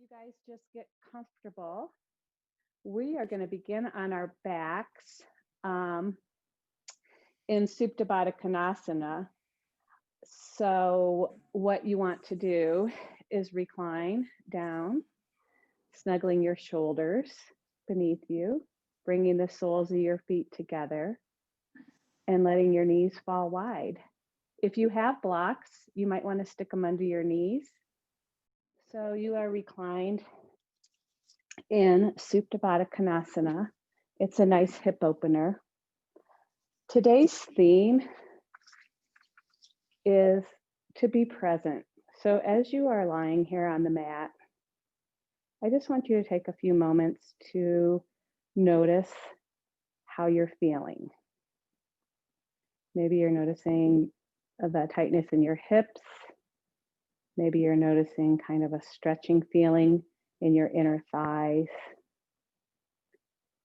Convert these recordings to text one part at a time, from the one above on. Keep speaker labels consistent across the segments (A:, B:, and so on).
A: you guys just get comfortable, we are going to begin on our backs um, in Supta Baddha Konasana. So what you want to do is recline down, snuggling your shoulders beneath you, bringing the soles of your feet together, and letting your knees fall wide. If you have blocks, you might want to stick them under your knees. So you are reclined in Supta Baddha Konasana. It's a nice hip opener. Today's theme is to be present. So as you are lying here on the mat, I just want you to take a few moments to notice how you're feeling. Maybe you're noticing the tightness in your hips. Maybe you're noticing kind of a stretching feeling in your inner thighs,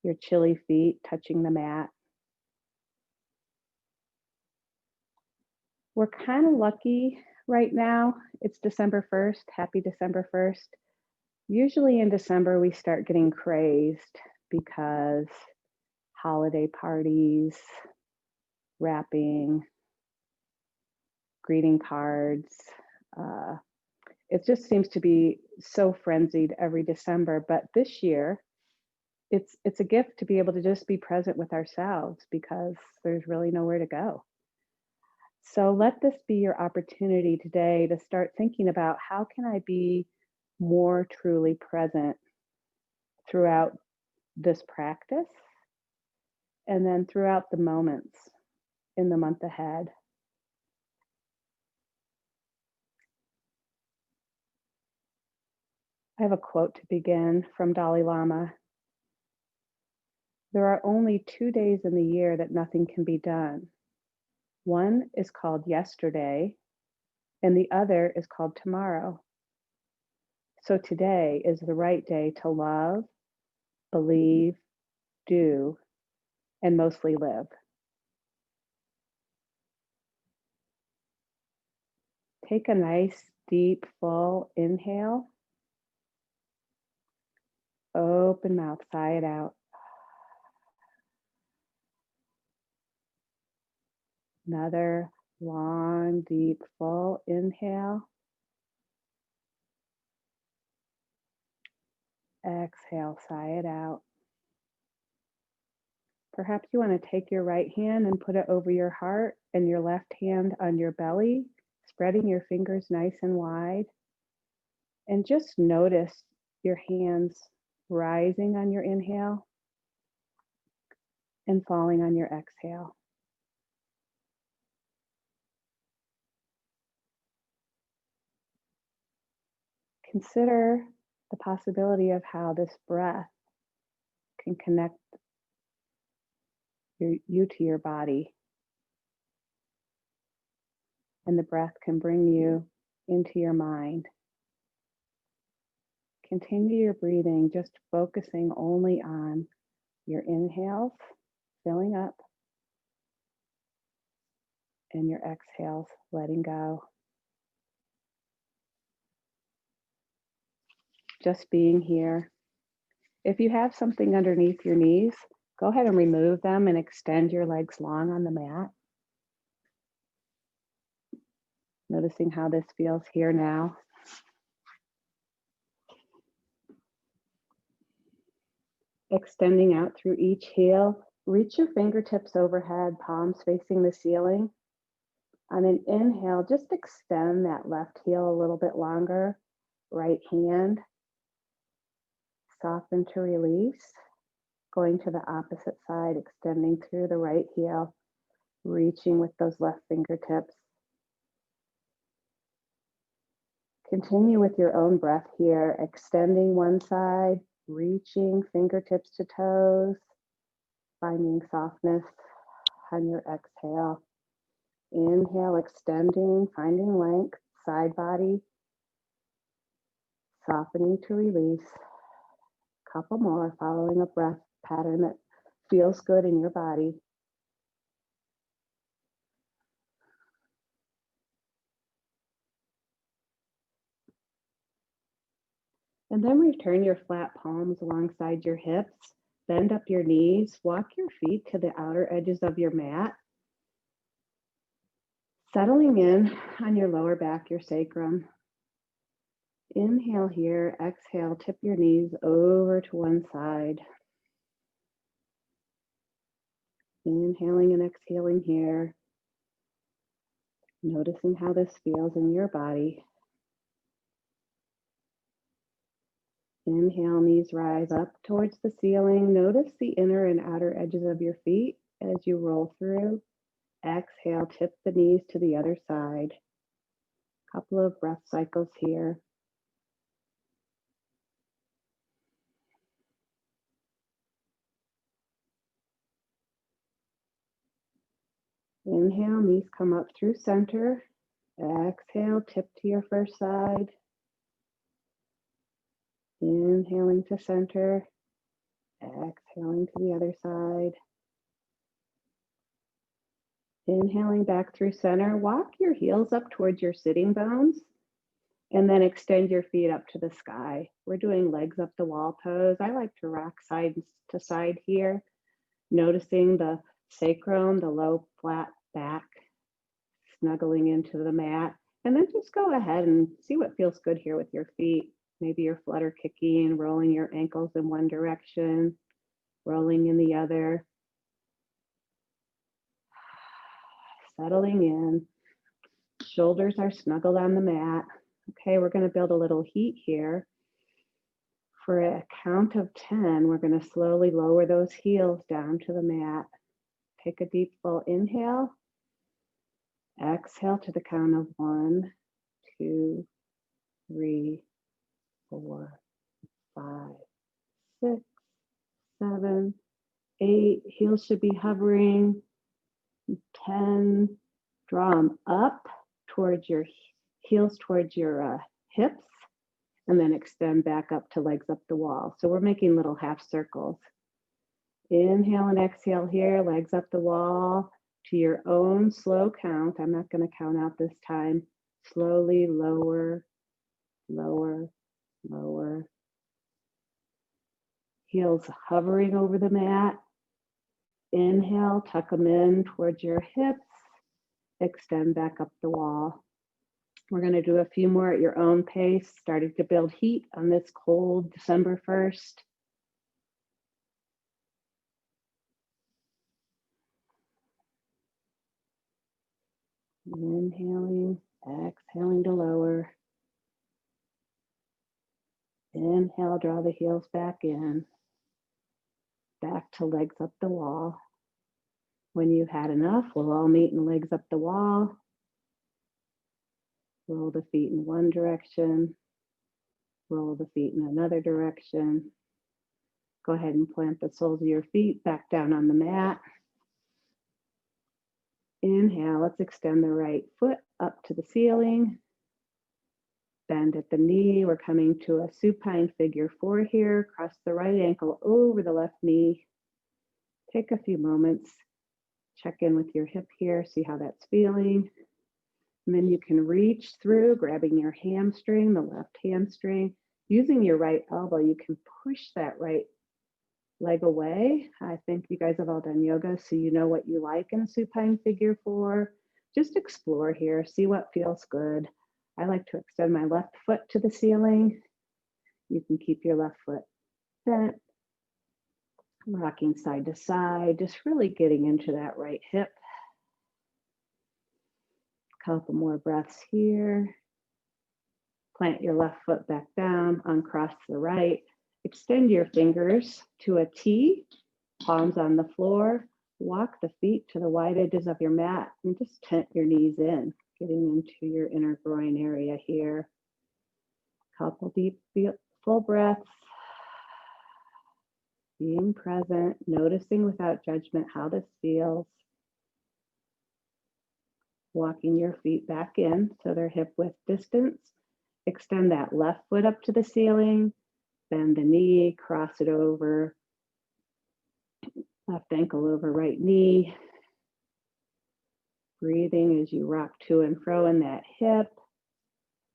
A: your chilly feet touching the mat. We're kind of lucky right now. It's December 1st. Happy December 1st. Usually in December, we start getting crazed because holiday parties, wrapping, greeting cards. It just seems to be so frenzied every December. But this year, it's a gift to be able to just be present with ourselves because there's really nowhere to go. So let this be your opportunity today to start thinking about how can I be more truly present throughout this practice and then throughout the moments in the month ahead. I have a quote to begin from Dalai Lama. There are only 2 days in the year that nothing can be done. One is called yesterday, and the other is called tomorrow. So today is the right day to love, believe, do, and mostly live. Take a nice, deep, full inhale. Open mouth, sigh it out. Another long, deep, full inhale. Exhale, sigh it out. Perhaps you want to take your right hand and put it over your heart and your left hand on your belly, spreading your fingers nice and wide. And just notice your hands rising on your inhale and falling on your exhale. Consider the possibility of how this breath can connect you to your body. And the breath can bring you into your mind. Continue your breathing, just focusing only on your inhales, filling up, and your exhales, letting go. Just being here. If you have something underneath your knees, go ahead and remove them and extend your legs long on the mat. Noticing how this feels here now. Extending out through each heel. Reach your fingertips overhead, palms facing the ceiling. On an inhale, just extend that left heel a little bit longer. Right hand, soften to release. Going to the opposite side, extending through the right heel, reaching with those left fingertips. Continue with your own breath here, extending one side, reaching fingertips to toes, finding softness on your exhale. Inhale, extending, finding length, side body, softening to release. Couple more, following a breath pattern that feels good in your body. And then return your flat palms alongside your hips. Bend up your knees. Walk your feet to the outer edges of your mat. Settling in on your lower back, your sacrum. Inhale here. Exhale, tip your knees over to one side. Inhaling and exhaling here. Noticing how this feels in your body. Inhale, knees rise up towards the ceiling. Notice the inner and outer edges of your feet as you roll through. Exhale, tip the knees to the other side. Couple of breath cycles here. Inhale, knees come up through center. Exhale, tip to your first side. Inhaling to center. Exhaling to the other side. Inhaling back through center. Walk your heels up towards your sitting bones. And then extend your feet up to the sky. We're doing legs up the wall pose. I like to rock side to side here, noticing the sacrum, the low flat back, snuggling into the mat. And then just go ahead and see what feels good here with your feet. Maybe you're flutter kicking, rolling your ankles in one direction, rolling in the other. Settling in. Shoulders are snuggled on the mat. Okay, we're going to build a little heat here. For a count of 10, we're going to slowly lower those heels down to the mat. Take a deep full inhale. Exhale to the count of 1, 2, 3, 4, 5, 6, 7, 8. Heels should be hovering. 10. Draw them up towards your heels, towards your hips, and then extend back up to legs up the wall. So we're making little half circles. Inhale and exhale here, legs up the wall to your own slow count. I'm not going to count out this time. Slowly lower, lower, lower. Heels hovering over the mat. Inhale, tuck them in towards your hips. Extend back up the wall. We're going to do a few more at your own pace, starting to build heat on this cold December 1st. Inhaling, exhaling to lower. Inhale, draw the heels back in. Back to legs up the wall. When you've had enough, we'll all meet in legs up the wall. Roll the feet in one direction. Roll the feet in another direction. Go ahead and plant the soles of your feet back down on the mat. Inhale, let's extend the right foot up to the ceiling. Bend at the knee. We're coming to a supine figure 4 here. Cross the right ankle over the left knee. Take a few moments. Check in with your hip here. See how that's feeling. And then you can reach through, grabbing your hamstring, the left hamstring. Using your right elbow, you can push that right leg away. I think you guys have all done yoga, so you know what you like in a supine figure 4. Just explore here, see what feels good. I like to extend my left foot to the ceiling. You can keep your left foot bent, rocking side to side, just really getting into that right hip. Couple more breaths here. Plant your left foot back down, uncross the right. Extend your fingers to a T, palms on the floor. Walk the feet to the wide edges of your mat and just tent your knees in, getting into your inner groin area here. Couple deep, full breaths. Being present, noticing without judgment how this feels. Walking your feet back in so they're hip width distance. Extend that left foot up to the ceiling. Bend the knee, cross it over. Left ankle over right knee. Breathing as you rock to and fro in that hip.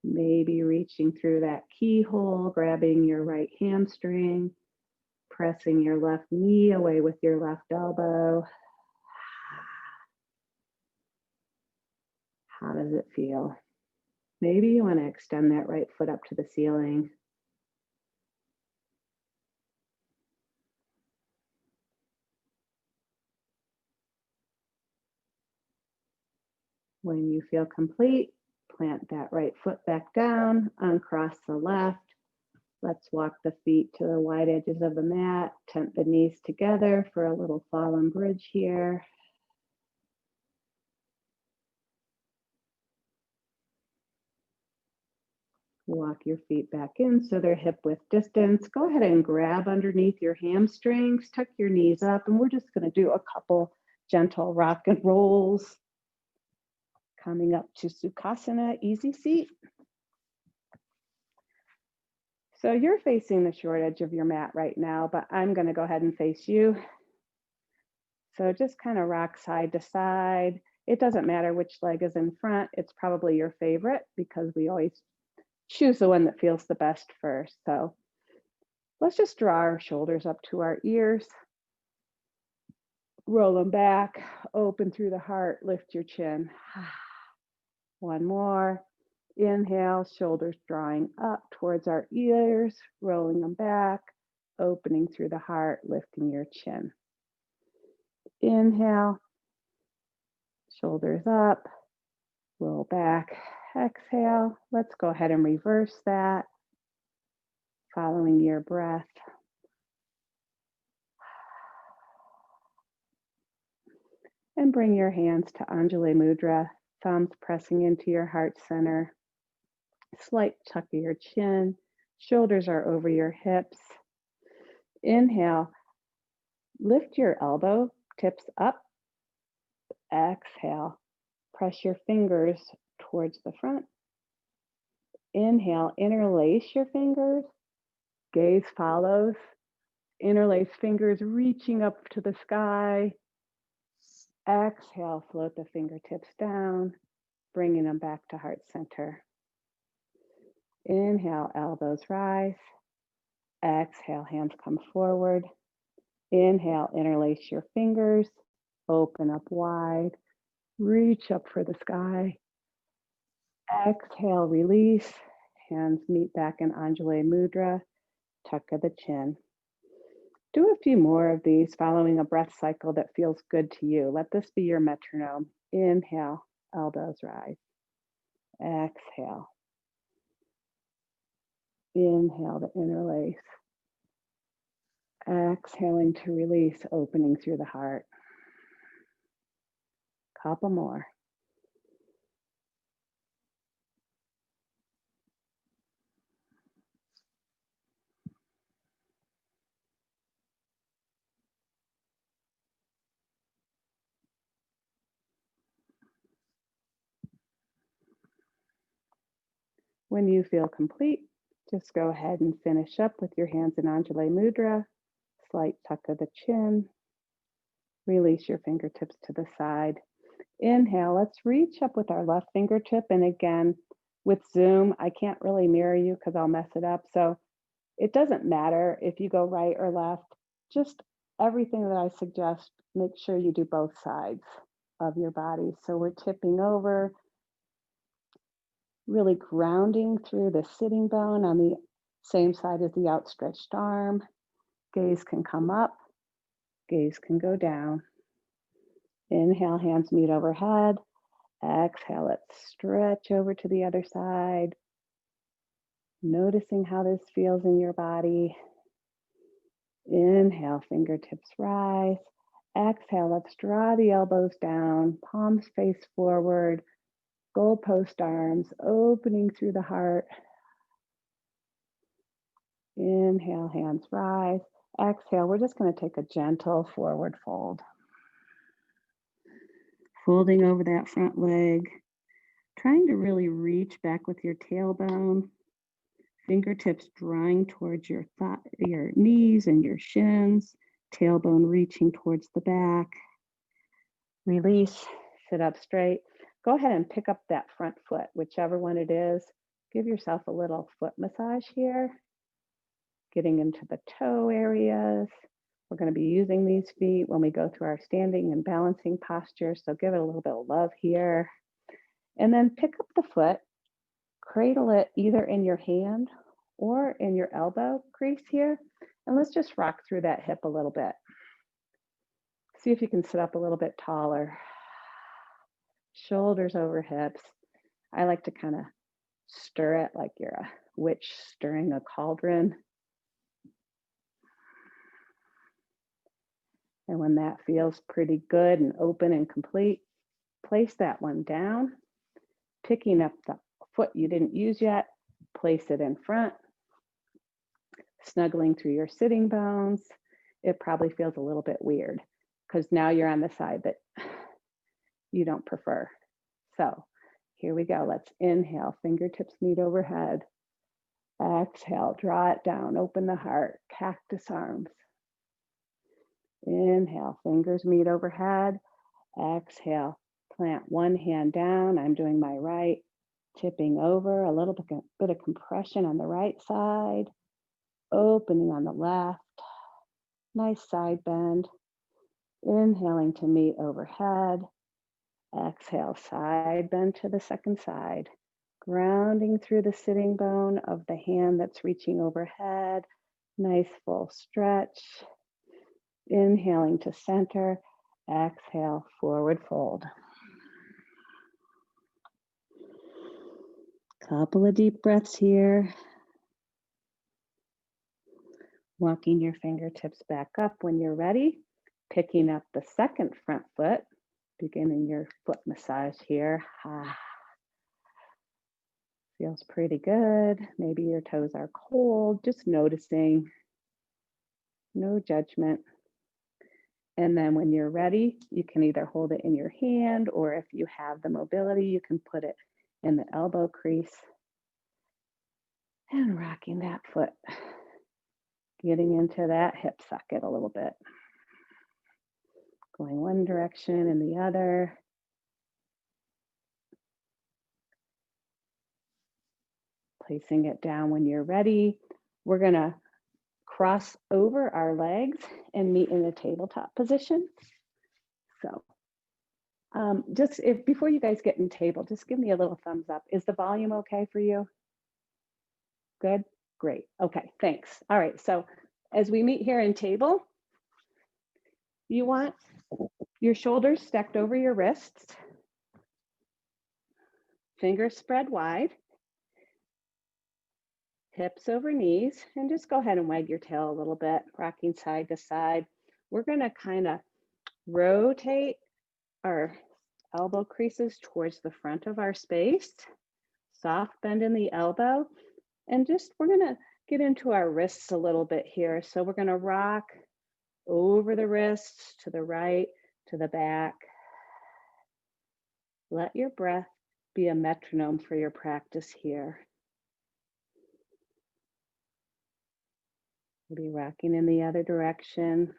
A: Maybe reaching through that keyhole, grabbing your right hamstring, pressing your left knee away with your left elbow. How does it feel? Maybe you want to extend that right foot up to the ceiling. When you feel complete, plant that right foot back down, uncross the left. Let's walk the feet to the wide edges of the mat, tent the knees together for a little fallen bridge here. Walk your feet back in so they're hip width distance. Go ahead and grab underneath your hamstrings, tuck your knees up, and we're just going to do a couple gentle rock and rolls. Coming up to Sukhasana, easy seat. So you're facing the short edge of your mat right now, but I'm going to go ahead and face you. So just kind of rock side to side. It doesn't matter which leg is in front. It's probably your favorite because we always choose the one that feels the best first. So let's just draw our shoulders up to our ears. Roll them back, open through the heart, lift your chin. One more. Inhale, shoulders drawing up towards our ears, rolling them back, opening through the heart, lifting your chin. Inhale, shoulders up, roll back, exhale. Let's go ahead and reverse that, following your breath. And bring your hands to Anjali Mudra, thumbs pressing into your heart center. Slight tuck of your chin, shoulders are over your hips. Inhale, lift your elbow tips up. Exhale, press your fingers towards the front. Inhale, interlace your fingers. Gaze follows. Interlace fingers reaching up to the sky. Exhale, float the fingertips down, bringing them back to heart center. Inhale, elbows rise. Exhale, hands come forward. Inhale, interlace your fingers, open up wide, reach up for the sky. Exhale, release, hands meet back in Anjali Mudra, tuck of the chin. Do a few more of these following a breath cycle that feels good to you. Let this be your metronome. Inhale, elbows rise. Exhale. Inhale to interlace. Exhaling to release, opening through the heart. Couple more. When you feel complete, just go ahead and finish up with your hands in Anjali Mudra, slight tuck of the chin, release your fingertips to the side. Inhale, let's reach up with our left fingertip. And again, with Zoom, I can't really mirror you because I'll mess it up. So it doesn't matter if you go right or left, just everything that I suggest, make sure you do both sides of your body. So we're tipping over, really grounding through the sitting bone on the same side as the outstretched arm. Gaze can come up, gaze can go down. Inhale, hands meet overhead. Exhale, let's stretch over to the other side. Noticing how this feels in your body. Inhale, fingertips rise. Exhale, let's draw the elbows down, palms face forward, goalpost arms, opening through the heart. Inhale, hands rise. Exhale, we're just going to take a gentle forward fold. Folding over that front leg, trying to really reach back with your tailbone. Fingertips drawing towards your knees and your shins, tailbone reaching towards the back. Release, sit up straight. Go ahead and pick up that front foot, whichever one it is. Give yourself a little foot massage here, getting into the toe areas. We're going to be using these feet when we go through our standing and balancing posture. So give it a little bit of love here. And then pick up the foot, cradle it either in your hand or in your elbow crease here. And let's just rock through that hip a little bit. See if you can sit up a little bit taller. Shoulders over hips. I like to kind of stir it like you're a witch stirring a cauldron. And when that feels pretty good and open and complete, place that one down, picking up the foot you didn't use yet, place it in front, snuggling through your sitting bones. It probably feels a little bit weird because now you're on the side that you don't prefer. So here we go. Let's inhale, fingertips meet overhead. Exhale, draw it down, open the heart, cactus arms. Inhale, fingers meet overhead. Exhale, plant one hand down. I'm doing my right, tipping over, a little bit of compression on the right side, opening on the left. Nice side bend. Inhaling to meet overhead. Exhale, side bend to the second side. Grounding through the sitting bone of the hand that's reaching overhead. Nice full stretch. Inhaling to center. Exhale, forward fold. Couple of deep breaths here. Walking your fingertips back up when you're ready. Picking up the second front foot. Beginning your foot massage here. Feels pretty good. Maybe your toes are cold. Just noticing. No judgment. And then when you're ready, you can either hold it in your hand, or if you have the mobility, you can put it in the elbow crease. And rocking that foot. Getting into that hip socket a little bit. Going one direction and the other. Placing it down when you're ready. We're going to cross over our legs and meet in a tabletop position. So just before you guys get in table, just give me a little thumbs up. Is the volume okay for you? Good? Great. Okay, thanks. All right, so as we meet here in table, you want your shoulders stacked over your wrists, fingers spread wide, hips over knees, and just go ahead and wag your tail a little bit, rocking side to side. We're gonna kind of rotate our elbow creases towards the front of our space, soft bend in the elbow, and we're gonna get into our wrists a little bit here. So we're gonna rock over the wrists, to the right, to the back. Let your breath be a metronome for your practice here. Maybe rocking in the other direction.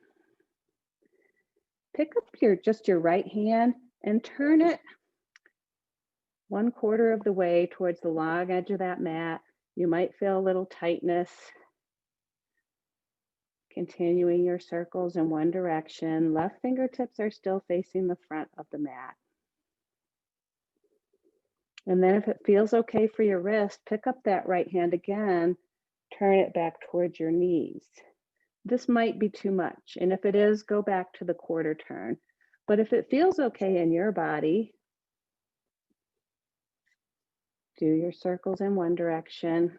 A: Pick up your right hand and turn it 1/4 of the way towards the long edge of that mat. You might feel a little tightness. Continuing your circles in one direction. Left fingertips are still facing the front of the mat. And then if it feels okay for your wrist, pick up that right hand again, turn it back towards your knees. This might be too much. And if it is, go back to the quarter turn. But if it feels okay in your body, do your circles in one direction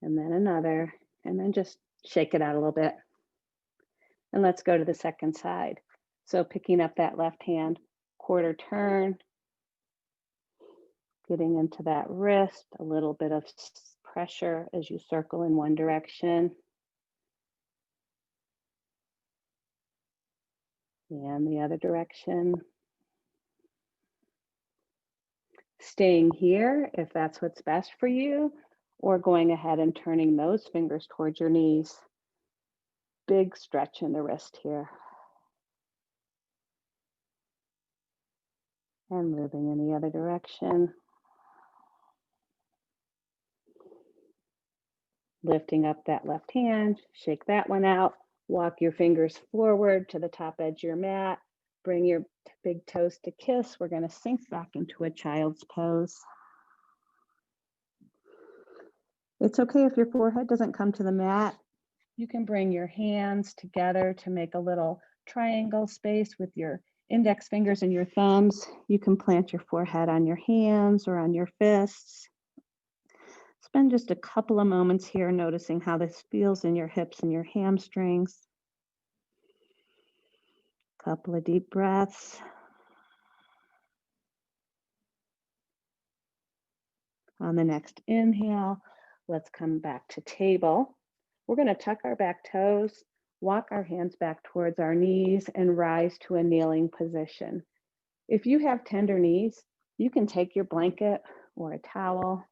A: and then another, and then just shake it out a little bit. And let's go to the second side. So picking up that left hand, quarter turn, getting into that wrist, a little bit of pressure as you circle in one direction. And the other direction. Staying here if that's what's best for you, or going ahead and turning those fingers towards your knees. Big stretch in the wrist here. And moving in the other direction. Lifting up that left hand, shake that one out. Walk your fingers forward to the top edge of your mat. Bring your big toes to kiss. We're going to sink back into a child's pose. It's okay if your forehead doesn't come to the mat. You can bring your hands together to make a little triangle space with your index fingers and your thumbs. You can plant your forehead on your hands or on your fists. Spend just a couple of moments here noticing how this feels in your hips and your hamstrings. Couple of deep breaths. On the next inhale, let's come back to table. We're going to tuck our back toes, walk our hands back towards our knees, and rise to a kneeling position. If you have tender knees, you can take your blanket or a towel,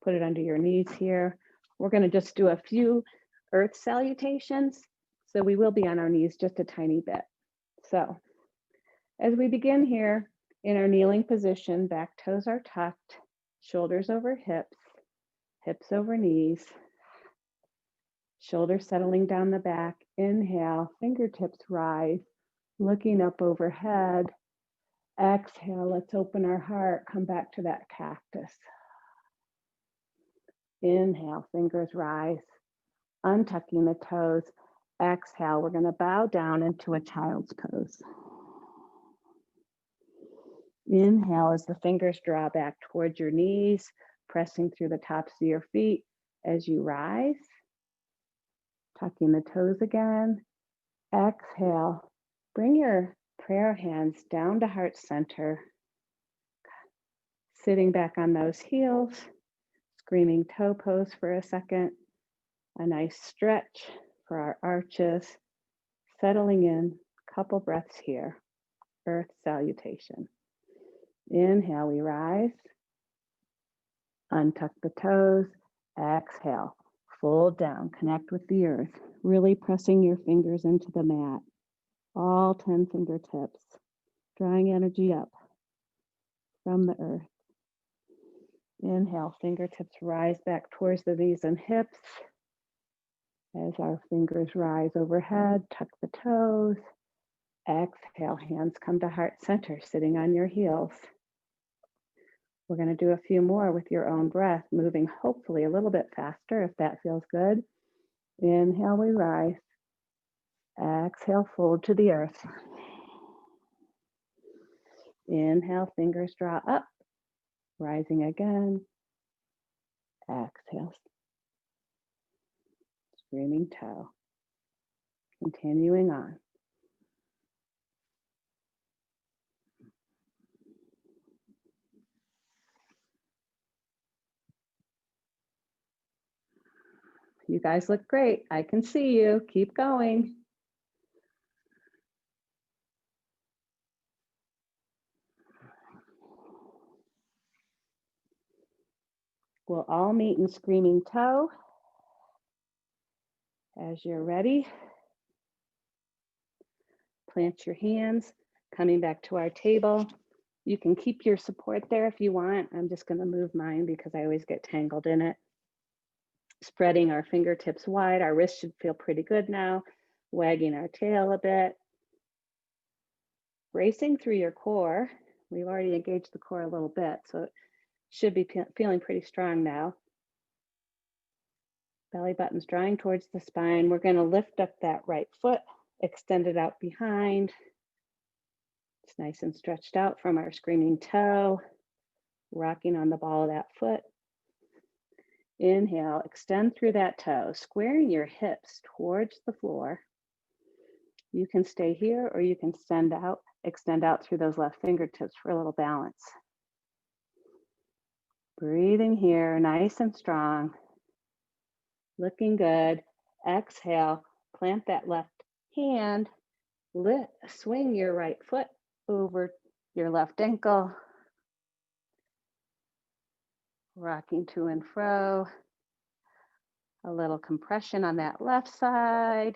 A: put it under your knees here. We're going to just do a few earth salutations. So we will be on our knees just a tiny bit. So as we begin here in our kneeling position, back toes are tucked, shoulders over hips, hips over knees, shoulders settling down the back. Inhale, fingertips rise, looking up overhead. Exhale, let's open our heart, come back to that cactus. Inhale, fingers rise, untucking the toes. Exhale, we're going to bow down into a child's pose. Inhale as the fingers draw back towards your knees, pressing through the tops of your feet as you rise. Tucking the toes again. Exhale, bring your prayer hands down to heart center. Sitting back on those heels, screaming toe pose for a second. A nice stretch for our arches. Settling in, couple breaths here. Earth salutation. Inhale, we rise. Untuck the toes. Exhale, fold down, connect with the earth. Really pressing your fingers into the mat. All 10 fingertips. Drawing energy up from the earth. Inhale, fingertips rise back towards the knees and hips. As our fingers rise overhead, tuck the toes. Exhale, hands come to heart center, sitting on your heels. We're going to do a few more with your own breath, moving hopefully a little bit faster if that feels good. Inhale, we rise. Exhale, fold to the earth. Inhale, fingers draw up, rising again. Exhale, screaming toe. Continuing on. You guys look great. I can see you. Keep going. We'll all meet in screaming toe. As you're ready, plant your hands, coming back to our table. You can keep your support there if you want. I'm just going to move mine because I always get tangled in it. Spreading our fingertips wide. Our wrists should feel pretty good now. Wagging our tail a bit. Bracing through your core. We've already engaged the core a little bit, so it should be feeling pretty strong now. Belly button's drawing towards the spine. We're going to lift up that right foot, extend it out behind. It's nice and stretched out from our screaming toe. Rocking on the ball of that foot. Inhale, extend through that toe, squaring your hips towards the floor. You can stay here or you can extend out through those left fingertips for a little balance. Breathing here, nice and strong. Looking good. Exhale, plant that left hand. Swing your right foot over your left ankle. Rocking to and fro. A little compression on that left side.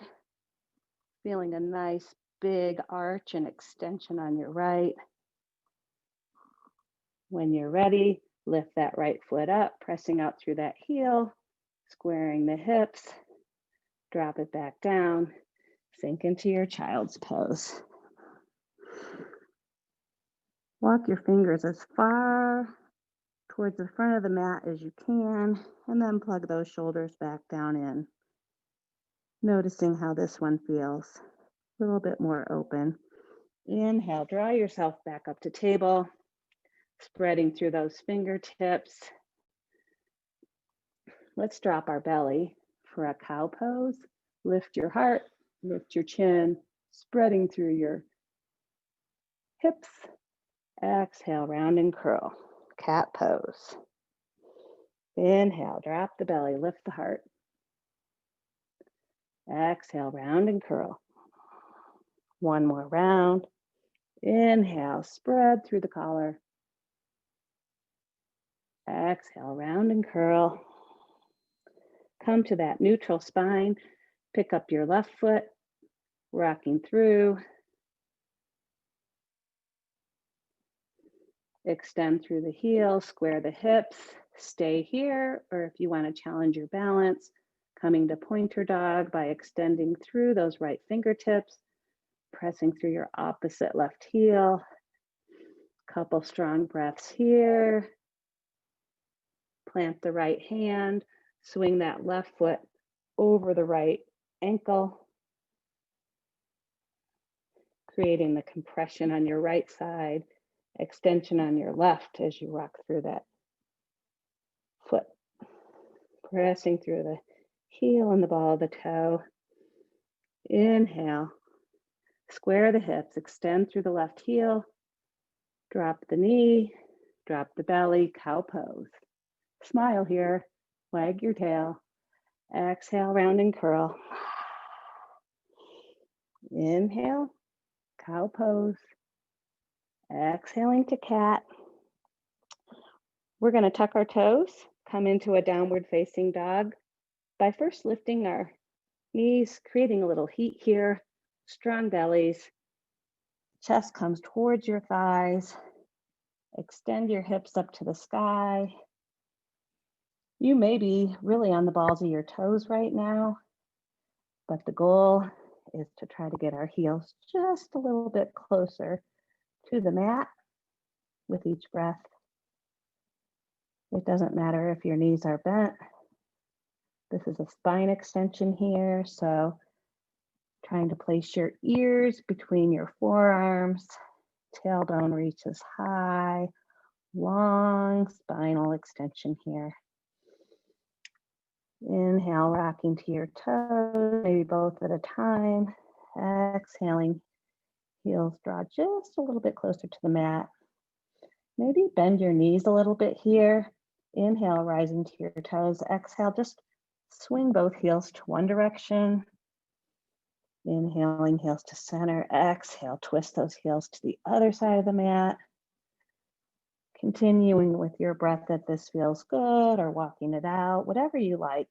A: Feeling a nice big arch and extension on your right. When you're ready, lift that right foot up, pressing out through that heel. Squaring the hips, drop it back down, sink into your child's pose. Walk your fingers as far towards the front of the mat as you can, and then plug those shoulders back down in. Noticing how this one feels. A little bit more open. Inhale, draw yourself back up to table, spreading through those fingertips. Let's drop our belly for a cow pose. Lift your heart, lift your chin, spreading through your hips. Exhale, round and curl. Cat pose. Inhale, drop the belly, lift the heart. Exhale, round and curl. One more round. Inhale, spread through the collar. Exhale, round and curl. Come to that neutral spine. Pick up your left foot, rocking through. Extend through the heel, square the hips. Stay here, or if you want to challenge your balance, coming to pointer dog by extending through those right fingertips, pressing through your opposite left heel. Couple strong breaths here. Plant the right hand, swing that left foot over the right ankle, creating the compression on your right side, extension on your left as you rock through that foot. Pressing through the heel and the ball of the toe. Inhale, square the hips, extend through the left heel, drop the knee, drop the belly, cow pose. Smile here, wag your tail. Exhale, round and curl. Inhale, cow pose. Exhaling to cat. We're going to tuck our toes, come into a downward facing dog by first lifting our knees, creating a little heat here, strong bellies. Chest comes towards your thighs. Extend your hips up to the sky. You may be really on the balls of your toes right now, but the goal is to try to get our heels just a little bit closer to the mat with each breath. It doesn't matter if your knees are bent. This is a spine extension here, so trying to place your ears between your forearms, tailbone reaches high, long spinal extension here. Inhale, rocking to your toes, maybe both at a time. Exhaling, heels draw just a little bit closer to the mat. Maybe bend your knees a little bit here. Inhale, rising to your toes. Exhale, just swing both heels to one direction. Inhaling, heels to center. Exhale, twist those heels to the other side of the mat. Continuing with your breath if this feels good, or walking it out, whatever you like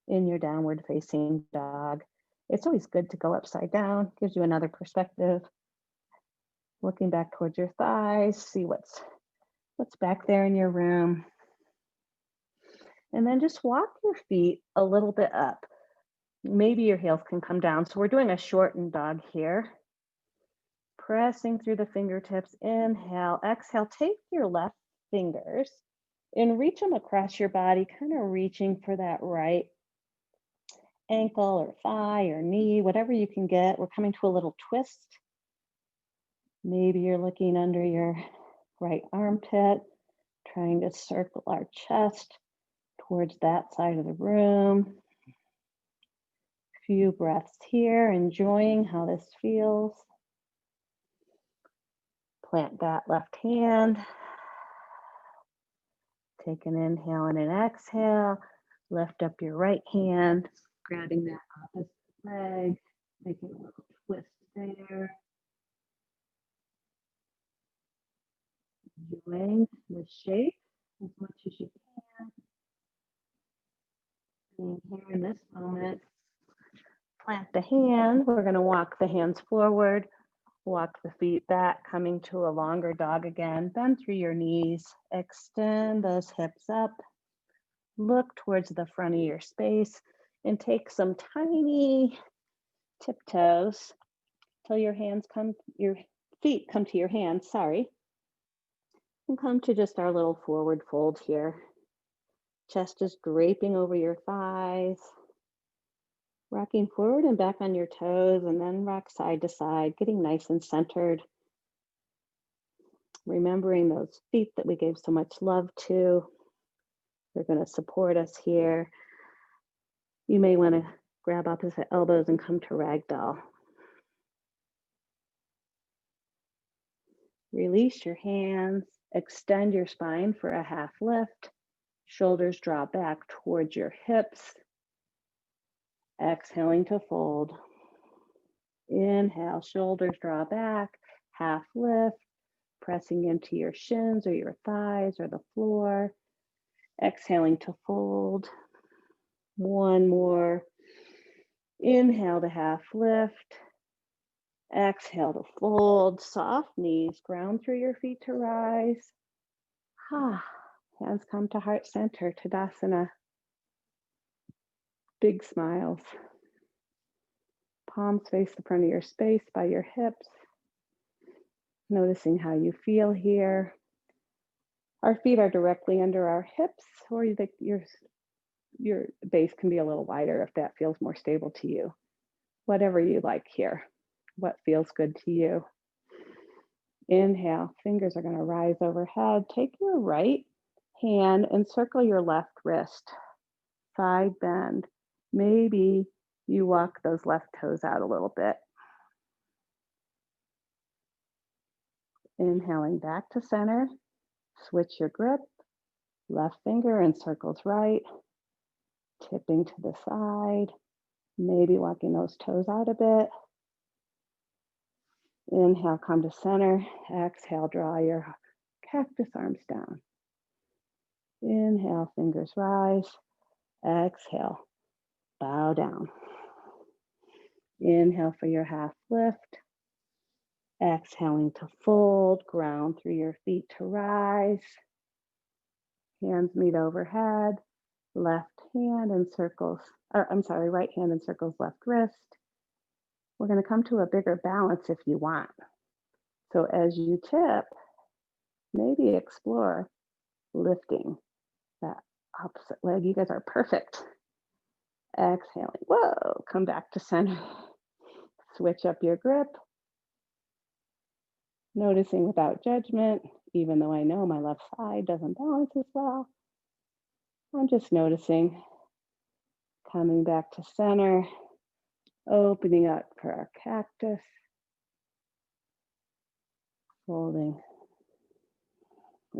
A: in your downward facing dog. It's always good to go upside down, gives you another perspective. Looking back towards your thighs, see what's back there in your room. And then just walk your feet a little bit up. Maybe your heels can come down. So we're doing a shortened dog here. Pressing through the fingertips. Inhale, exhale. Take your left fingers and reach them across your body, kind of reaching for that right ankle or thigh or knee, whatever you can get. We're coming to a little twist. Maybe you're looking under your right armpit, trying to circle our chest towards that side of the room. Few breaths here, enjoying how this feels. Plant that left hand. Take an inhale and an exhale. Lift up your right hand, grabbing that opposite leg, making a little twist there. Enjoying the shape as much as you can. Being here in this moment. Plant the hand. We're going to walk the hands forward. Walk the feet back, coming to a longer dog again. Bend through your knees. Extend those hips up. Look towards the front of your space and take some tiny tiptoes till your feet come to your hands, sorry. And come to just our little forward fold here. Chest is draping over your thighs. Rocking forward and back on your toes, and then rock side to side, getting nice and centered. Remembering those feet that we gave so much love to. They're going to support us here. You may want to grab opposite elbows and come to ragdoll. Release your hands, extend your spine for a half lift. Shoulders draw back towards your hips. Exhaling to fold. Inhale, shoulders draw back, half lift, pressing into your shins or your thighs or the floor. Exhaling to fold. One more. Inhale to half lift. Exhale to fold. Soft knees, ground through your feet to rise. Hands come to heart center, Tadasana. Big smiles. Palms face the front of your space by your hips. Noticing how you feel here. Our feet are directly under our hips, or your base can be a little wider if that feels more stable to you. Whatever you like here. What feels good to you. Inhale, fingers are going to rise overhead. Take your right hand and circle your left wrist. Side bend. Maybe you walk those left toes out a little bit. Inhaling back to center. Switch your grip. Left finger encircles right. Tipping to the side. Maybe walking those toes out a bit. Inhale, come to center. Exhale, draw your cactus arms down. Inhale, fingers rise. Exhale, bow down. Inhale for your half lift. Exhaling to fold, ground through your feet to rise. Hands meet overhead. Right hand encircles left wrist. We're going to come to a bigger balance if you want. So as you tip, maybe explore lifting that opposite leg. You guys are perfect. Exhaling, whoa, come back to center. Switch up your grip. Noticing without judgment, even though I know my left side doesn't balance as well. I'm just noticing, coming back to center, opening up for our cactus, folding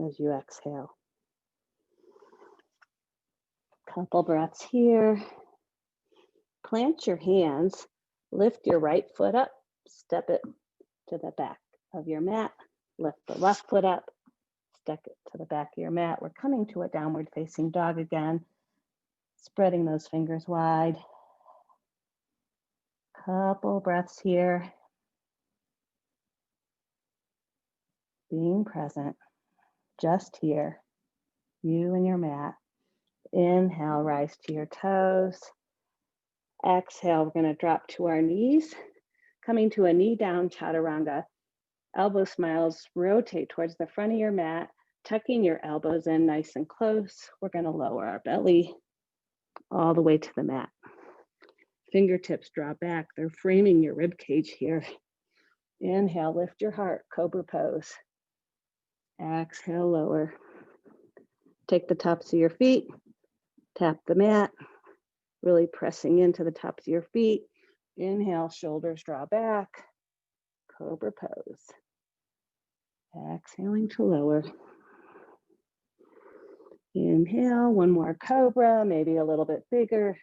A: as you exhale. Couple breaths here. Plant your hands, lift your right foot up, step it to the back of your mat, lift the left foot up, step it to the back of your mat. We're coming to a downward facing dog again, spreading those fingers wide. Couple breaths here. Being present, just here, you and your mat. Inhale, rise to your toes. Exhale, we're going to drop to our knees, coming to a knee down chaturanga. Elbow smiles, rotate towards the front of your mat, tucking your elbows in nice and close. We're going to lower our belly all the way to the mat. Fingertips draw back. They're framing your rib cage here. Inhale, lift your heart, cobra pose. Exhale, lower. Take the tops of your feet, tap the mat, really pressing into the tops of your feet. Inhale, shoulders draw back, cobra pose. Exhaling to lower. Inhale, one more cobra, maybe a little bit bigger.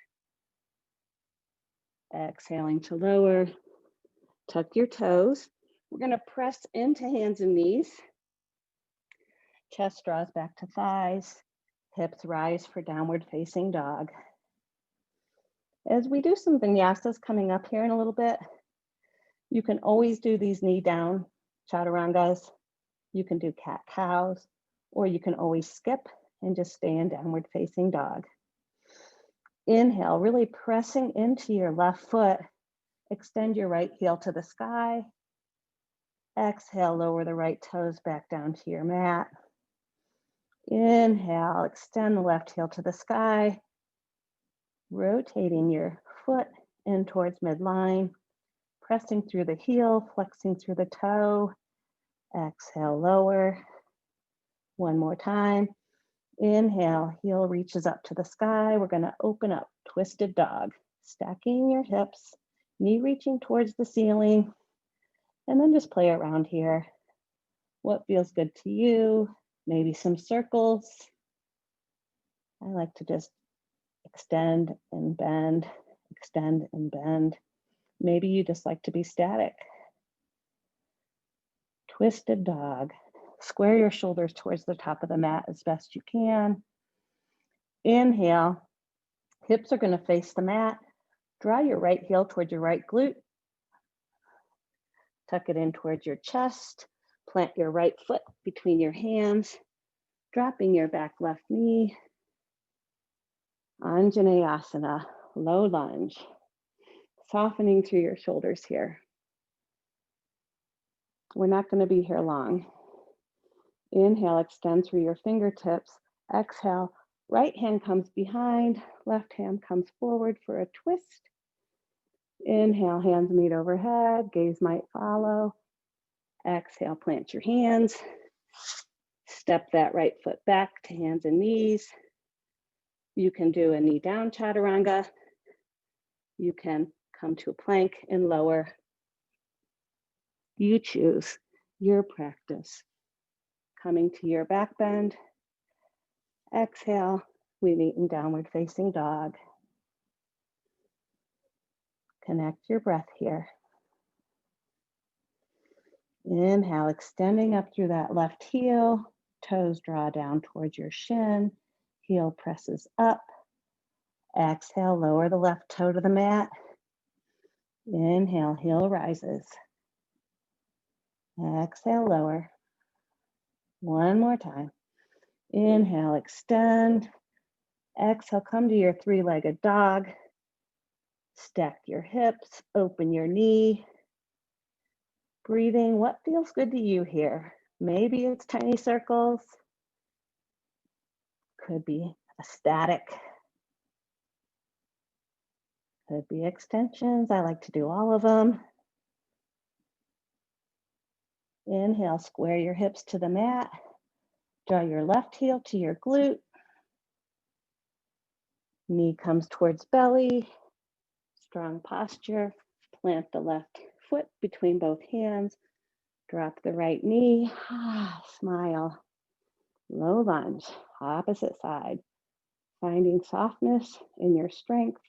A: Exhaling to lower. Tuck your toes. We're going to press into hands and knees. Chest draws back to thighs. Hips rise for downward facing dog. As we do some vinyasas coming up here in a little bit, you can always do these knee down chaturangas. You can do cat cows, or you can always skip and just stay in downward facing dog. Inhale, really pressing into your left foot. Extend your right heel to the sky. Exhale, lower the right toes back down to your mat. Inhale, extend the left heel to the sky. Rotating your foot in towards midline. Pressing through the heel, flexing through the toe. Exhale, lower. One more time. Inhale, heel reaches up to the sky. We're going to open up, twisted dog. Stacking your hips, knee reaching towards the ceiling. And then just play around here. What feels good to you? Maybe some circles. I like to just extend and bend, extend and bend. Maybe you just like to be static. Twisted dog. Square your shoulders towards the top of the mat as best you can. Inhale, hips are going to face the mat. Draw your right heel towards your right glute. Tuck it in towards your chest. Plant your right foot between your hands, dropping your back left knee. Anjaneyasana, low lunge. Softening through your shoulders here. We're not going to be here long. Inhale, extend through your fingertips. Exhale, right hand comes behind, left hand comes forward for a twist. Inhale, hands meet overhead, gaze might follow. Exhale, plant your hands. Step that right foot back to hands and knees. You can do a knee down chaturanga. You can come to a plank and lower. You choose your practice. Coming to your back bend. Exhale, we meet in downward facing dog. Connect your breath here. Inhale, extending up through that left heel. Toes draw down towards your shin. Heel presses up. Exhale, lower the left toe to the mat. Inhale, heel rises. Exhale, lower. One more time. Inhale, extend. Exhale, come to your three-legged dog. Stack your hips, open your knee. Breathing, what feels good to you here? Maybe it's tiny circles. Could be a static. Could be extensions. I like to do all of them. Inhale, square your hips to the mat. Draw your left heel to your glute. Knee comes towards belly. Strong posture. Plant the left foot between both hands. Drop the right knee. Smile. Low lunge. Opposite side. Finding softness in your strength.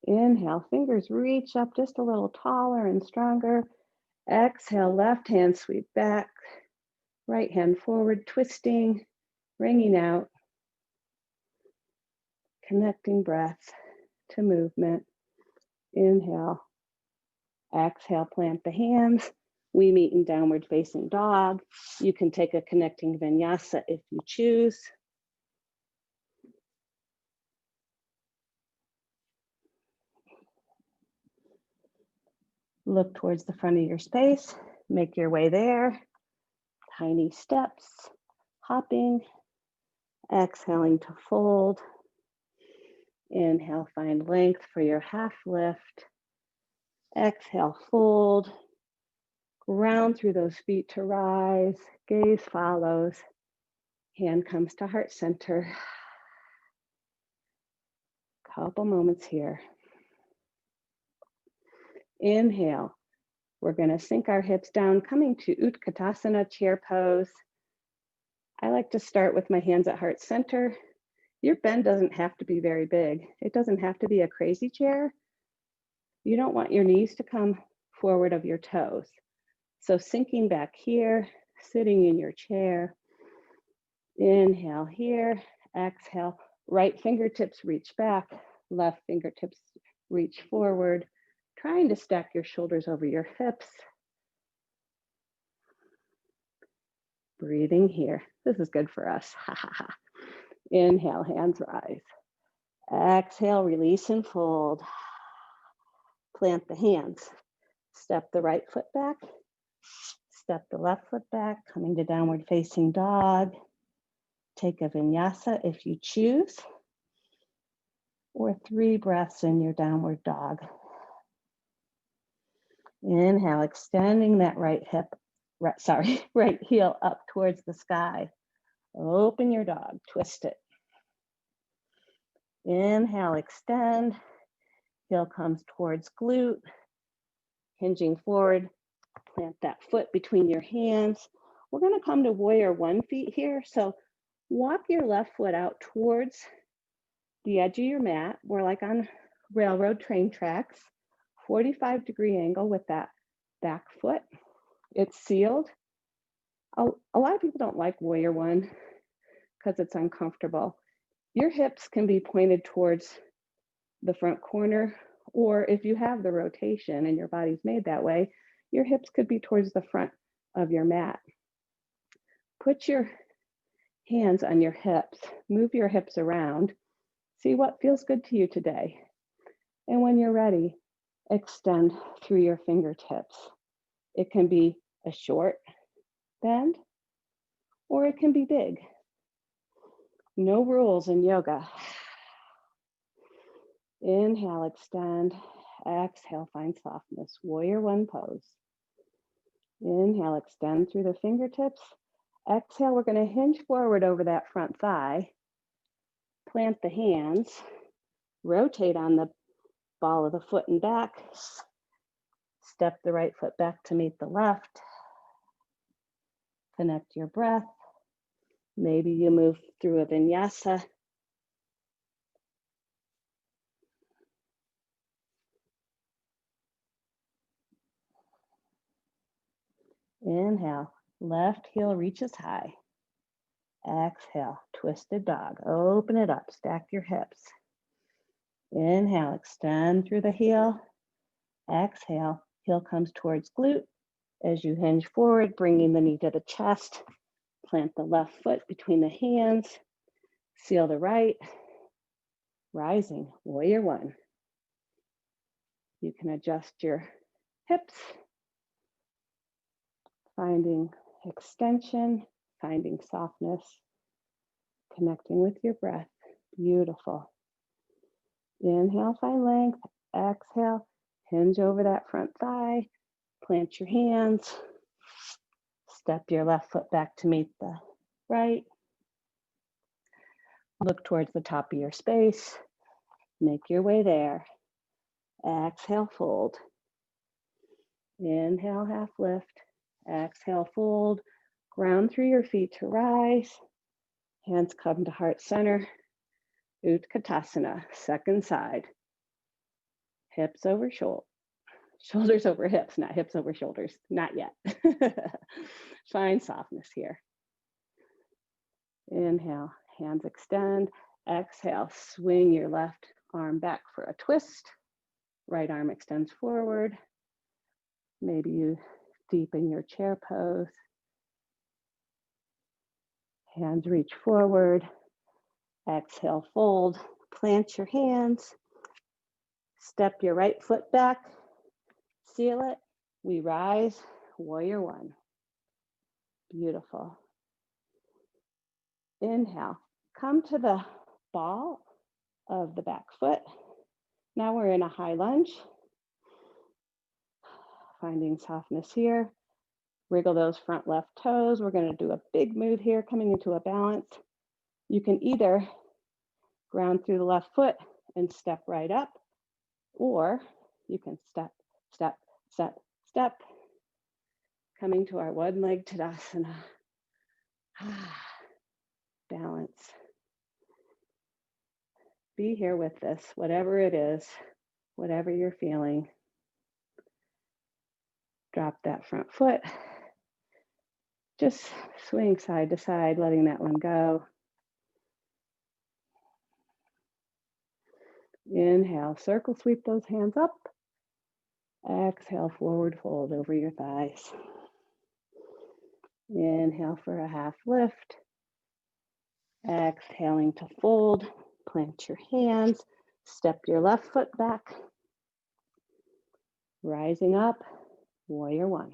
A: Inhale, fingers reach up just a little taller and stronger. Exhale, left hand sweep back. Right hand forward, twisting, wringing out. Connecting breath to movement. Inhale. Exhale, plant the hands. We meet in downward facing dog. You can take a connecting vinyasa if you choose. Look towards the front of your space. Make your way there. Tiny steps, hopping. Exhaling to fold. Inhale, find length for your half lift. Exhale, fold. Ground through those feet to rise. Gaze follows. Hand comes to heart center. Couple moments here. Inhale. We're going to sink our hips down, coming to Utkatasana, chair pose. I like to start with my hands at heart center. Your bend doesn't have to be very big. It doesn't have to be a crazy chair. You don't want your knees to come forward of your toes. So sinking back here, sitting in your chair. Inhale here, exhale. Right fingertips reach back, left fingertips reach forward. Trying to stack your shoulders over your hips. Breathing here. This is good for us. Ha ha ha. Inhale, hands rise. Exhale, release and fold. Plant the hands. Step the right foot back. Step the left foot back, coming to downward facing dog. Take a vinyasa if you choose, or 3 breaths in your downward dog. Inhale, extending that right heel up towards the sky. Open your dog, twist it. Inhale, extend. Heel comes towards glute, hinging forward. Plant that foot between your hands. We're going to come to warrior 1 feet here. So walk your left foot out towards the edge of your mat. We're like on railroad train tracks, 45-degree angle with that back foot. It's sealed. A lot of people don't like warrior 1 because it's uncomfortable. Your hips can be pointed towards the front corner, or if you have the rotation and your body's made that way, your hips could be towards the front of your mat. Put your hands on your hips, move your hips around, see what feels good to you today. And when you're ready, extend through your fingertips. It can be a short bend, or it can be big. No rules in yoga. Inhale, extend. Exhale, find softness. Warrior 1 pose. Inhale, extend through the fingertips. Exhale, we're going to hinge forward over that front thigh. Plant the hands. Rotate on the ball of the foot and back. Step the right foot back to meet the left. Connect your breath. Maybe you move through a vinyasa. Inhale, left heel reaches high. Exhale, twisted dog. Open it up, stack your hips. Inhale, extend through the heel. Exhale, heel comes towards glute. As you hinge forward, bringing the knee to the chest. Plant the left foot between the hands. Seal the right. Rising, warrior 1. You can adjust your hips, finding extension, finding softness, connecting with your breath. Beautiful. Inhale, find length. Exhale, hinge over that front thigh. Plant your hands. Step your left foot back to meet the right. Look towards the top of your space. Make your way there. Exhale, fold. Inhale, half lift. Exhale, fold. Ground through your feet to rise. Hands come to heart center. Utkatasana, second side. Hips over shoulders. Shoulders over hips, not hips over shoulders. Not yet. Find softness here. Inhale, hands extend. Exhale, swing your left arm back for a twist. Right arm extends forward. Maybe you deepen your chair pose. Hands reach forward. Exhale, fold. Plant your hands. Step your right foot back. Seal it. We rise, warrior 1. Beautiful. Inhale, come to the ball of the back foot. Now we're in a high lunge. Finding softness here. Wriggle those front left toes. We're going to do a big move here, coming into a balance. You can either ground through the left foot and step right up, or you can step, step, step, step. Coming to our one-leg Tadasana. Balance. Be here with this, whatever it is, whatever you're feeling. Drop that front foot. Just swing side to side, letting that one go. Inhale, circle sweep those hands up. Exhale, forward fold over your thighs. Inhale for a half lift. Exhaling to fold. Plant your hands. Step your left foot back. Rising up, warrior one.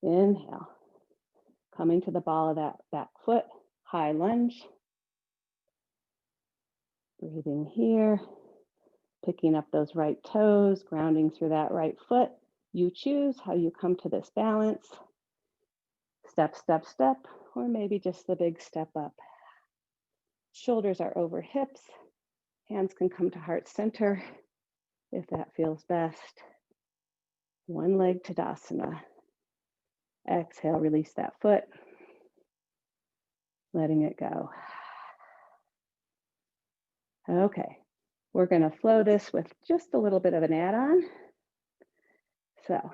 A: Inhale. Coming to the ball of that back foot, high lunge. Breathing here. Picking up those right toes, grounding through that right foot. You choose how you come to this balance. Step, step, step, or maybe just the big step up. Shoulders are over hips. Hands can come to heart center if that feels best. One leg Tadasana. Exhale, release that foot. Letting it go. Okay, we're going to flow this with just a little bit of an add-on. So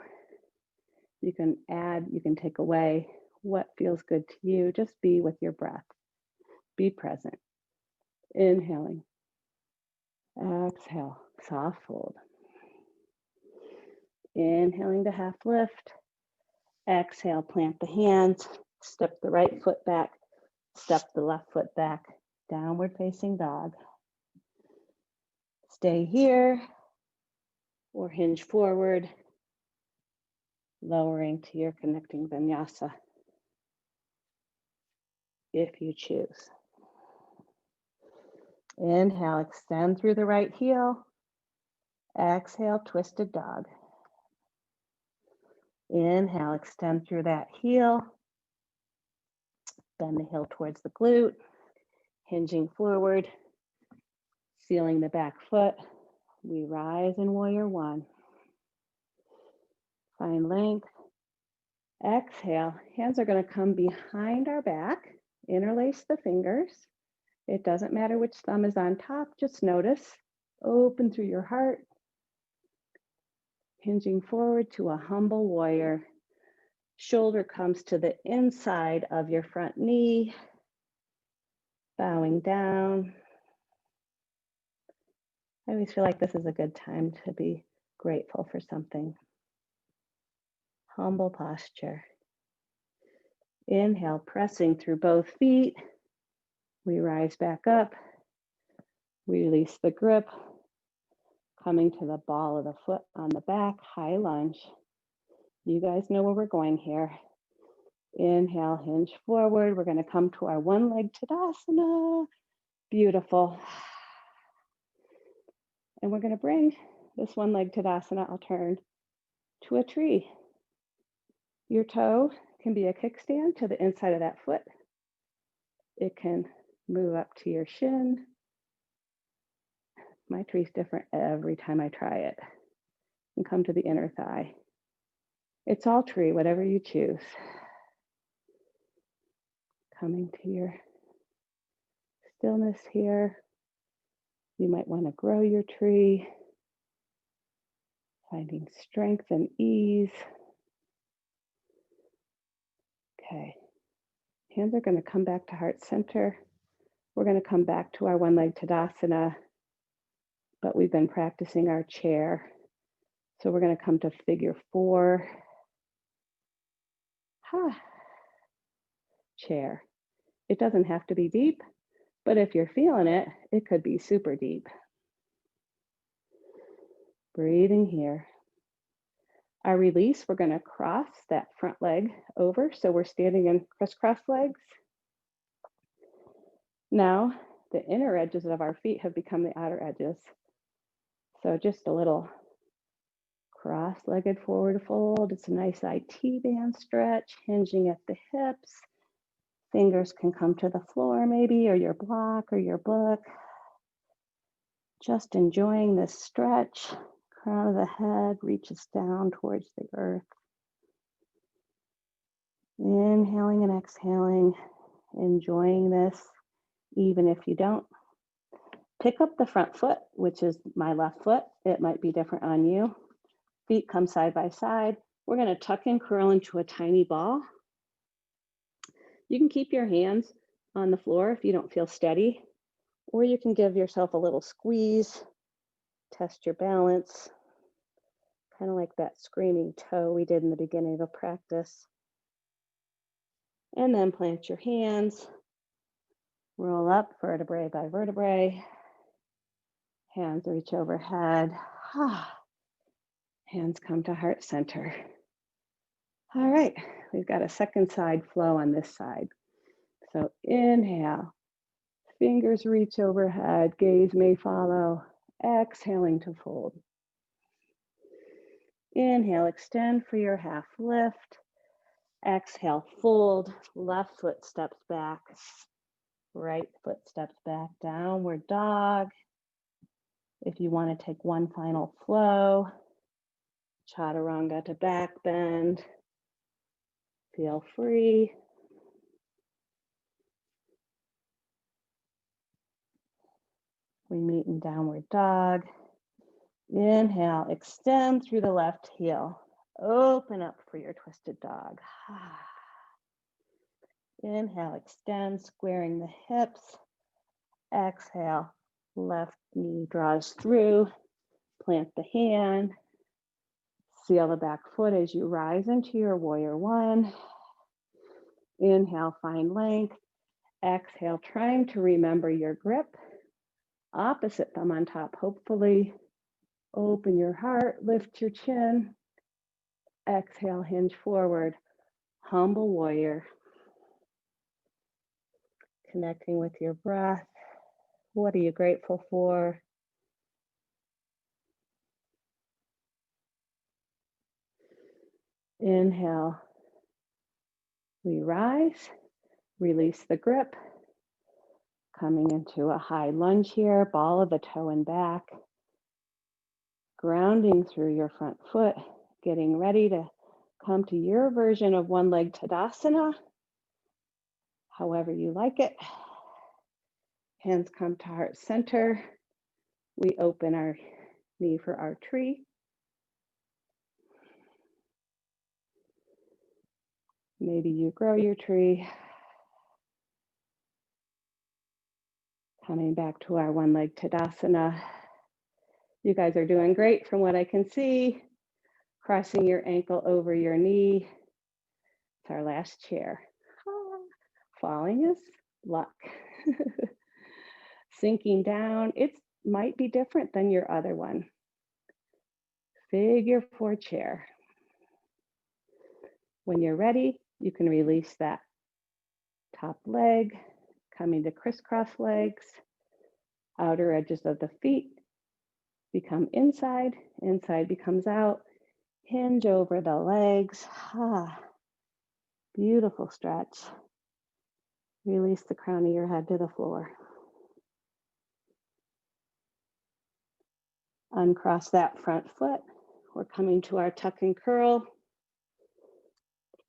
A: you can add, you can take away what feels good to you. Just be with your breath. Be present. Inhaling. Exhale, soft fold. Inhaling to half lift. Exhale, plant the hands. Step the right foot back. Step the left foot back. Downward facing dog. Stay here or hinge forward, lowering to your connecting vinyasa if you choose. Inhale, extend through the right heel. Exhale, twisted dog. Inhale, extend through that heel. Bend the heel towards the glute, hinging forward, feeling the back foot. We rise in warrior one. Find length. Exhale, hands are going to come behind our back. Interlace the fingers. It doesn't matter which thumb is on top, just notice. Open through your heart. Hinging forward to a humble warrior. Shoulder comes to the inside of your front knee. Bowing down. I always feel like this is a good time to be grateful for something. Humble posture. Inhale, pressing through both feet. We rise back up. We release the grip. Coming to the ball of the foot on the back, high lunge. You guys know where we're going here. Inhale, hinge forward. We're going to come to our one leg Tadasana. Beautiful. And we're going to bring this one leg Tadasana, I'll turn, to a tree. Your toe can be a kickstand to the inside of that foot. It can move up to your shin. My tree's different every time I try it. And come to the inner thigh. It's all tree, whatever you choose. Coming to your stillness here. You might want to grow your tree. Finding strength and ease. Okay. Hands are going to come back to heart center. We're going to come back to our one leg Tadasana, but we've been practicing our chair. So we're going to come to figure four. Chair. It doesn't have to be deep, but if you're feeling it, it could be super deep. Breathing here. Our release, we're going to cross that front leg over. So we're standing in crisscross legs. Now, the inner edges of our feet have become the outer edges. So just a little cross-legged forward fold. It's a nice IT band stretch, hinging at the hips. Fingers can come to the floor maybe, or your block or your book. Just enjoying this stretch. Crown of the head reaches down towards the earth. Inhaling and exhaling, enjoying this, even if you don't. Pick up the front foot, which is my left foot. It might be different on you. Feet come side by side. We're going to tuck and curl into a tiny ball. You can keep your hands on the floor if you don't feel steady, or you can give yourself a little squeeze, test your balance. kind of like that screaming toe we did in the beginning of practice. And then plant your hands, roll up vertebrae by vertebrae. Hands reach overhead. Hands come to heart center. All right, we've got a second side flow on this side. So inhale, fingers reach overhead, gaze may follow, exhaling to fold. Inhale, extend for your half lift. Exhale, fold, left foot steps back, right foot steps back, downward dog. If you want to take one final flow, chaturanga to back bend, feel free. We meet in downward dog. Inhale, extend through the left heel. Open up for your twisted dog. Inhale, extend, squaring the hips. Exhale, left knee draws through. Plant the hand. Seal the back foot as you rise into your warrior one. Inhale, find length. Exhale, trying to remember your grip. Opposite thumb on top, hopefully. Open your heart, lift your chin. Exhale, hinge forward. Humble warrior. Connecting with your breath. What are you grateful for? Inhale. We rise, release the grip. Coming into a high lunge here, ball of the toe and back. Grounding through your front foot, getting ready to come to your version of one leg Tadasana, however you like it. Hands come to heart center. We open our knee for our tree. Maybe you grow your tree. Coming back to our one leg Tadasana. You guys are doing great from what I can see. Crossing your ankle over your knee. It's our last chair. Falling is luck. Sinking down, it might be different than your other one. Figure four chair. When you're ready, you can release that top leg, coming to crisscross legs, outer edges of the feet become inside, inside becomes out, hinge over the legs. Beautiful stretch. Release the crown of your head to the floor. Uncross that front foot. We're coming to our tuck and curl.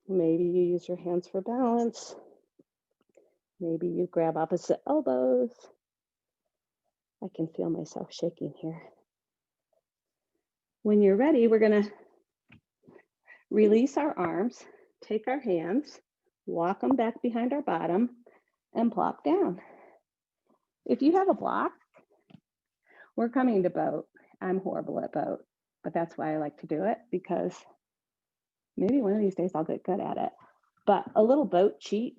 A: Maybe you use your hands for balance. Maybe you grab opposite elbows. I can feel myself shaking here. When you're ready, we're going to release our arms, take our hands, walk them back behind our bottom, and plop down. If you have a block, we're coming to boat. I'm horrible at boat, but that's why I like to do it, because maybe one of these days I'll get good at it. But a little boat cheat,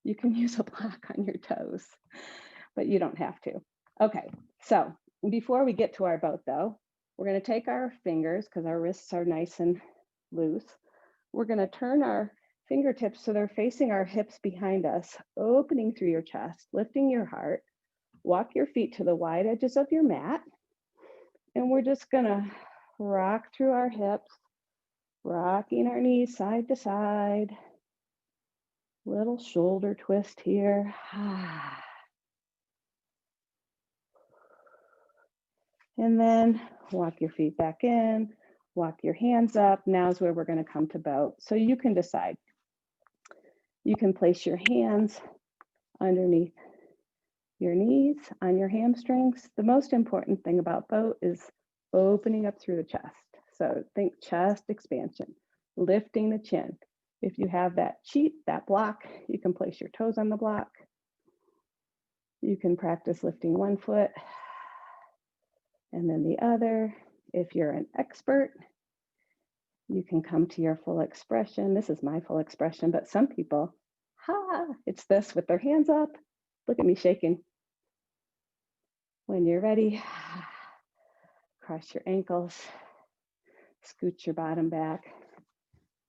A: you can use a block on your toes, but you don't have to. Okay, so before we get to our boat though, we're going to take our fingers, because our wrists are nice and loose. We're going to turn our fingertips so they're facing our hips behind us, opening through your chest, lifting your heart. Walk your feet to the wide edges of your mat. And we're just going to rock through our hips, rocking our knees side to side. Little shoulder twist here. And then walk your feet back in, walk your hands up. Now's where we're going to come to boat. So you can decide. You can place your hands underneath your knees, on your hamstrings. The most important thing about boat is opening up through the chest. So think chest expansion, lifting the chin. If you have that cheat, that block, you can place your toes on the block. You can practice lifting one foot and then the other. If you're an expert, you can come to your full expression. This is my full expression, but some people, it's this with their hands up. Look at me shaking. When you're ready, cross your ankles, scoot your bottom back.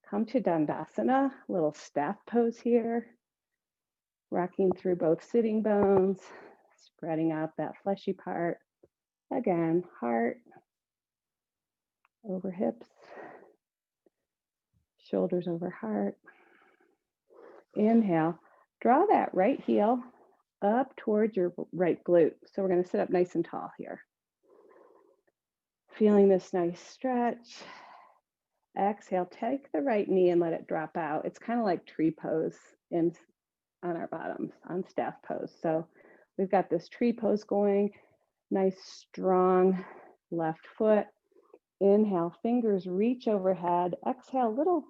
A: Come to Dandasana, little staff pose here. Rocking through both sitting bones, spreading out that fleshy part. Again, heart over hips, shoulders over heart. Inhale, draw that right heel up towards your right glute. So we're going to sit up nice and tall here. Feeling this nice stretch. Exhale, take the right knee and let it drop out. It's kind of like tree pose on our bottoms, on staff pose. So we've got this tree pose going, nice strong left foot. Inhale, fingers reach overhead. Exhale, little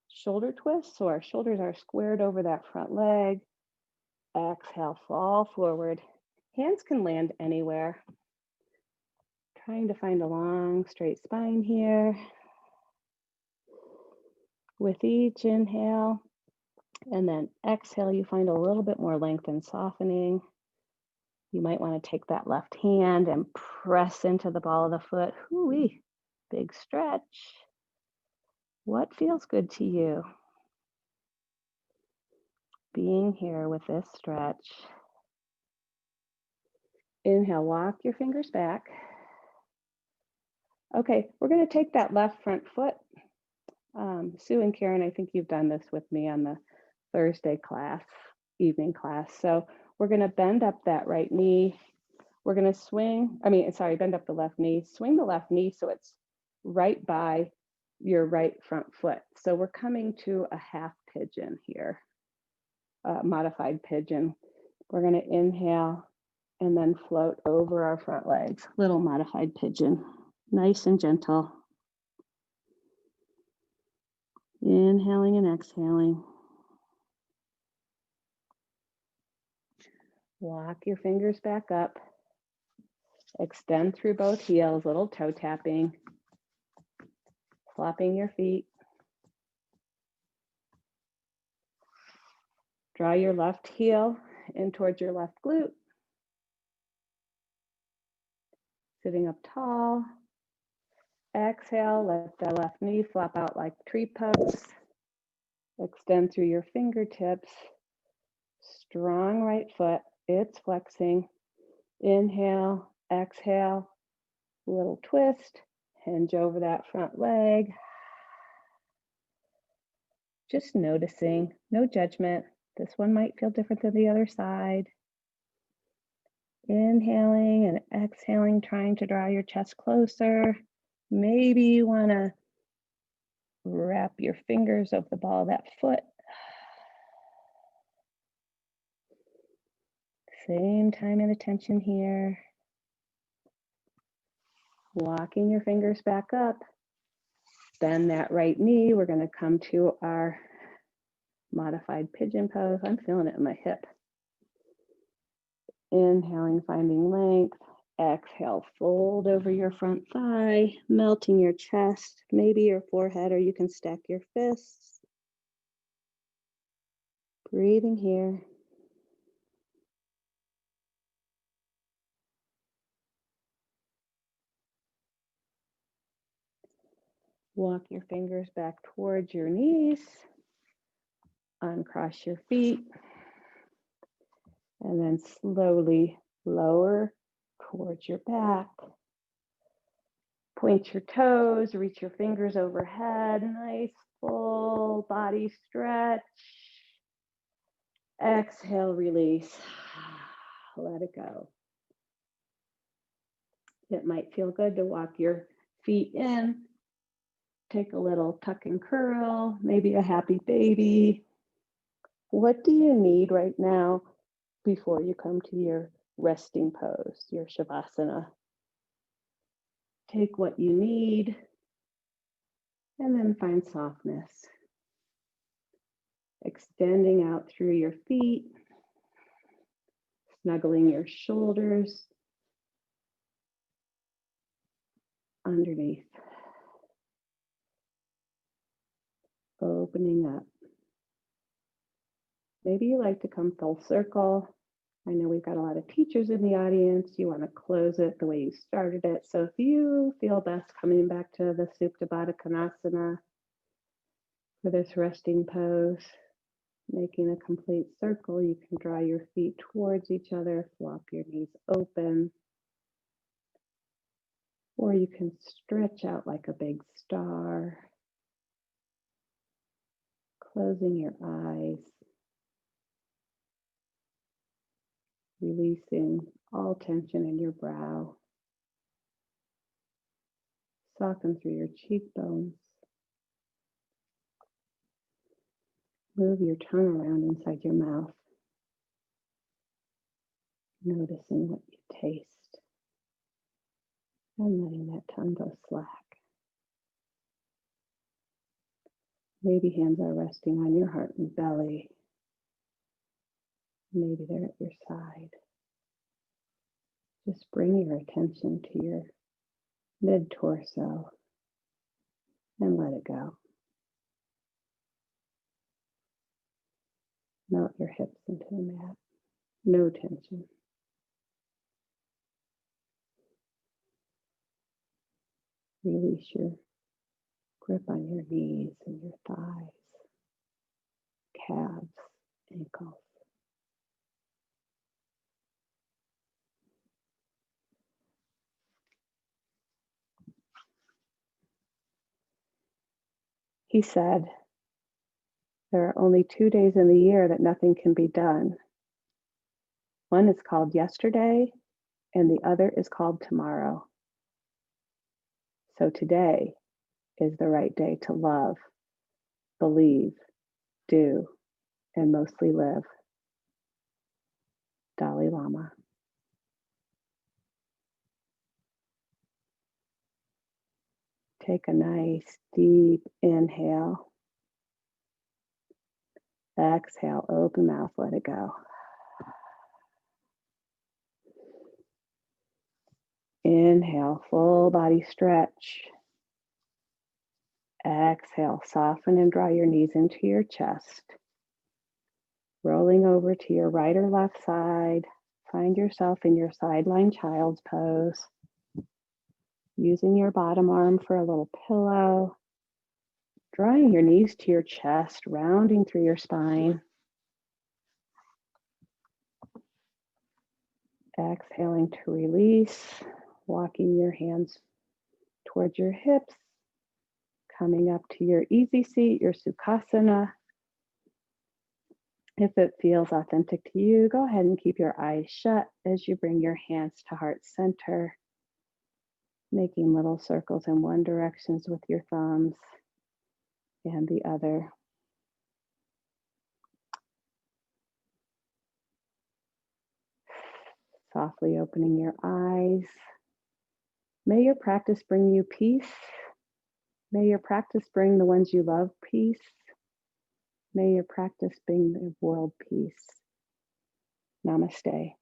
A: shoulder twist. So our shoulders are squared over that front leg. Exhale, fall forward. Hands can land anywhere. Trying to find a long, straight spine here. With each inhale and then exhale, you find a little bit more length and softening. You might want to take that left hand and press into the ball of the foot. Hoo-wee, big stretch. What feels good to you? Being here with this stretch. Inhale, walk your fingers back. Okay, we're going to take that left front foot. Sue and Karen, I think you've done this with me on the Thursday class, evening class. So we're going to bend up that right knee. We're going to bend up the left knee. Swing the left knee so it's right by your right front foot. So we're coming to a half pigeon here, modified pigeon. We're going to inhale and then float over our front legs. Little modified pigeon, nice and gentle. Inhaling and exhaling. Walk your fingers back up. Extend through both heels, little toe tapping. Flopping your feet. Draw your left heel in towards your left glute. Sitting up tall. Exhale, let the left knee flop out like tree pose. Extend through your fingertips. Strong right foot, it's flexing. Inhale, exhale, little twist, hinge over that front leg. Just noticing, no judgment. This one might feel different than the other side. Inhaling and exhaling, trying to draw your chest closer. Maybe you want to wrap your fingers over the ball of that foot. Same time and attention here. Walking your fingers back up. Bend that right knee. We're going to come to our modified pigeon pose. I'm feeling it in my hip. Inhaling, finding length. Exhale, fold over your front thigh, melting your chest, maybe your forehead, or you can stack your fists. Breathing here. Walk your fingers back towards your knees. Uncross your feet. And then slowly lower towards your back. Point your toes, reach your fingers overhead. Nice full body stretch. Exhale, release. Let it go. It might feel good to walk your feet in. Take a little tuck and curl, maybe a happy baby. What do you need right now before you come to your resting pose, your Shavasana? Take what you need and then find softness. Extending out through your feet, snuggling your shoulders. underneath. Opening up. Maybe you like to come full circle. I know we've got a lot of teachers in the audience. You want to close it the way you started it. So if you feel best coming back to the Supta Baddha Konasana for this resting pose, making a complete circle, you can draw your feet towards each other, flop your knees open, or you can stretch out like a big star, closing your eyes, releasing all tension in your brow. Soften through your cheekbones. Move your tongue around inside your mouth, noticing what you taste, and letting that tongue go slack. Maybe hands are resting on your heart and belly. Maybe they're at your side. Just bring your attention to your mid-torso and let it go. Melt your hips into the mat. No tension. Release your grip on your knees and your thighs, calves, ankles. He said, there are only 2 days in the year that nothing can be done. One is called yesterday, and the other is called tomorrow. So today is the right day to love, believe, do, and mostly live. Dalai Lama. Take a nice deep inhale. Exhale, open mouth, let it go. Inhale, full body stretch. Exhale, soften and draw your knees into your chest. Rolling over to your right or left side. Find yourself in your sideline child's pose. Using your bottom arm for a little pillow. Drawing your knees to your chest, rounding through your spine. Exhaling to release, walking your hands towards your hips, coming up to your easy seat, your Sukhasana. If it feels authentic to you, go ahead and keep your eyes shut as you bring your hands to heart center, making little circles in one direction with your thumbs and the other. Softly opening your eyes. May your practice bring you peace. May your practice bring the ones you love peace. May your practice bring the world peace. Namaste.